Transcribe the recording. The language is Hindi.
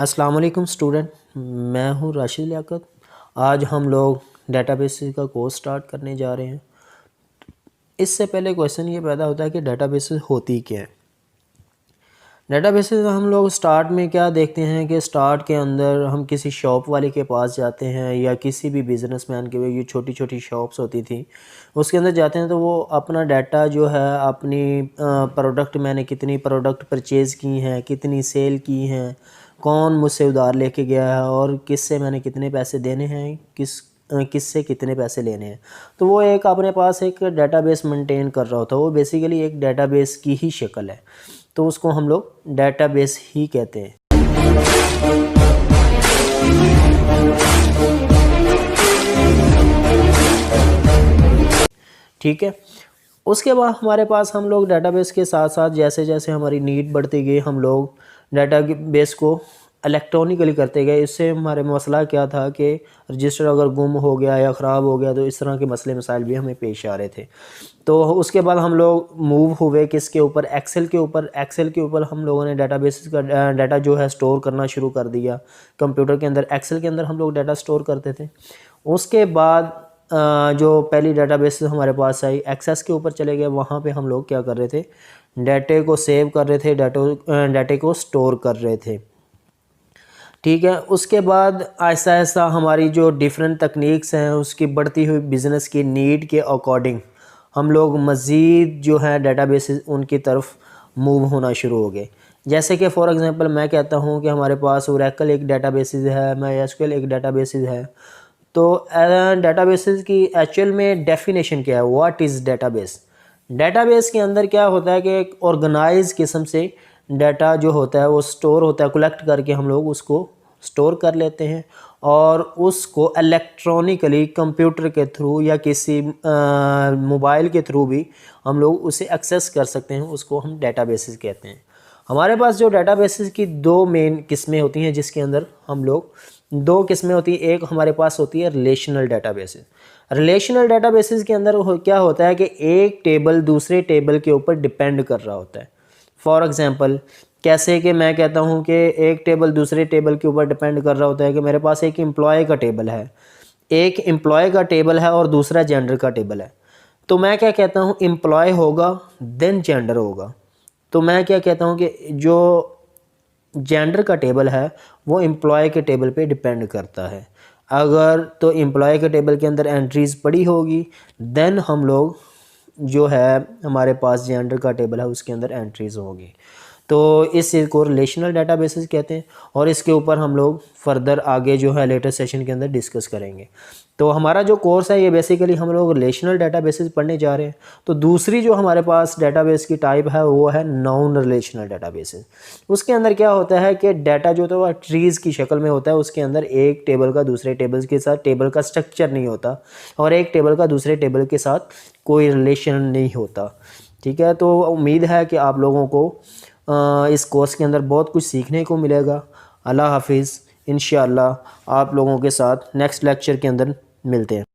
अस्सलाम वालेकुम स्टूडेंट, मैं हूं राशिद लियाकत। आज हम लोग डेटाबेसेस का कोर्स स्टार्ट करने जा रहे हैं। इससे पहले क्वेश्चन ये पैदा होता है कि डेटाबेसेस होती क्या है। डेटाबेसेस हम लोग स्टार्ट में क्या देखते हैं कि स्टार्ट के अंदर हम किसी शॉप वाले के पास जाते हैं या किसी भी बिजनेसमैन के, ये छोटी छोटी शॉप्स होती थी, उसके अंदर जाते हैं तो वो अपना डाटा जो है अपनी प्रोडक्ट, मैंने कितनी प्रोडक्ट परचेज़ की हैं, कितनी सेल की हैं, कौन मुझसे उधार लेके गया है और किससे मैंने कितने पैसे देने हैं, किससे कितने पैसे लेने हैं। तो वो एक अपने पास एक डेटाबेस मेंटेन कर रहा होता है। वो बेसिकली एक डेटाबेस की ही शक्ल है, तो उसको हम लोग डेटाबेस ही कहते हैं। ठीक है। उसके बाद हमारे पास हम लोग डेटाबेस के साथ साथ जैसे जैसे हमारी नीड बढ़ती गई, हम लोग डेटाबेस को इलेक्ट्रॉनिकली करते गए। इससे हमारे मसला क्या था कि रजिस्टर अगर गुम हो गया या ख़राब हो गया तो इस तरह के मसले मसाइल भी हमें पेश आ रहे थे। तो उसके बाद हम लोग मूव हुए किसके ऊपर, एक्सेल के ऊपर। एक्सेल के ऊपर हम लोगों ने डेटाबेस का डाटा जो है स्टोर करना शुरू कर दिया कंप्यूटर के अंदर। एक्सेल के अंदर हम लोग डाटा स्टोर करते थे। उसके बाद जो पहली डेटाबेस हमारे पास आई, एक्सेस के ऊपर चले गए। वहाँ पे हम लोग क्या कर रहे थे, डाटे को सेव कर रहे थे, डाटे को स्टोर कर रहे थे। ठीक है। उसके बाद आहिस्ता आहिस्ता हमारी जो डिफरेंट तकनीक्स हैं, उसकी बढ़ती हुई बिज़नेस की नीड के अकॉर्डिंग हम लोग मज़ीद जो है डेटाबेसेस उनकी तरफ मूव होना शुरू हो गए। जैसे कि फॉर एग्जांपल मैं कहता हूँ कि हमारे पास ओरेकल एक डेटाबेसेस है, मायस्क्यूएल एक डेटाबेसेस है। तो डेटाबेसेस की एक्चुअल में डेफिनेशन क्या है, व्हाट इज़ डेटाबेस। डेटाबेस के अंदर क्या होता है कि एक ऑर्गेनाइज किस्म से डाटा जो होता है वो स्टोर होता है, कलेक्ट करके हम लोग उसको स्टोर कर लेते हैं और उसको इलेक्ट्रॉनिकली कंप्यूटर के थ्रू या किसी मोबाइल के थ्रू भी हम लोग उसे एक्सेस कर सकते हैं। उसको हम डेटाबेसेस कहते हैं। हमारे पास जो डेटाबेसेस की दो मेन किस्में होती हैं, जिसके अंदर हम लोग दो किस्में होती हैं। एक हमारे पास होती है रिलेशनल डेटाबेसेस। रिलेशनल डेटाबेसेस के अंदर क्या होता है कि एक टेबल दूसरे टेबल के ऊपर डिपेंड कर रहा होता है। फॉर एग्जांपल कैसे कि मैं कहता हूँ कि एक टेबल दूसरे टेबल के ऊपर डिपेंड कर रहा होता है कि मेरे पास एक एम्प्लॉय का टेबल है, एक एम्प्लॉय का टेबल है और दूसरा जेंडर का टेबल है। तो मैं क्या कहता हूँ, एम्प्लॉय होगा देन जेंडर होगा। तो मैं क्या कहता हूँ कि जो जेंडर का टेबल है वो एम्प्लॉय के टेबल पे डिपेंड करता है। अगर तो एम्प्लॉय के टेबल के अंदर एंट्रीज़ पड़ी होगी, देन हम लोग जो है हमारे पास जेंडर का टेबल है उसके अंदर एंट्रीज़ होगी। तो इस चीज़ को रिलेशनल डेटाबेसेस कहते हैं और इसके ऊपर हम लोग फर्दर आगे जो है लेटेस्ट सेशन के अंदर डिस्कस करेंगे। तो हमारा जो कोर्स है ये बेसिकली हम लोग रिलेशनल डेटाबेसेस पढ़ने जा रहे हैं। तो दूसरी जो हमारे पास डेटाबेस की टाइप है वो है नॉन रिलेशनल डेटाबेसेस। उसके अंदर क्या होता है कि डाटा जो होता है वो ट्रीज़ की शक्ल में होता है। उसके अंदर एक टेबल का दूसरे टेबल के साथ टेबल का स्ट्रक्चर नहीं होता और एक टेबल का दूसरे टेबल के साथ कोई रिलेशन नहीं होता। ठीक है। तो उम्मीद है कि आप लोगों को इस कोर्स के अंदर बहुत कुछ सीखने को मिलेगा। अल्लाह हाफिज़। इंशाअल्लाह आप लोगों के साथ नेक्स्ट लेक्चर के अंदर मिलते हैं।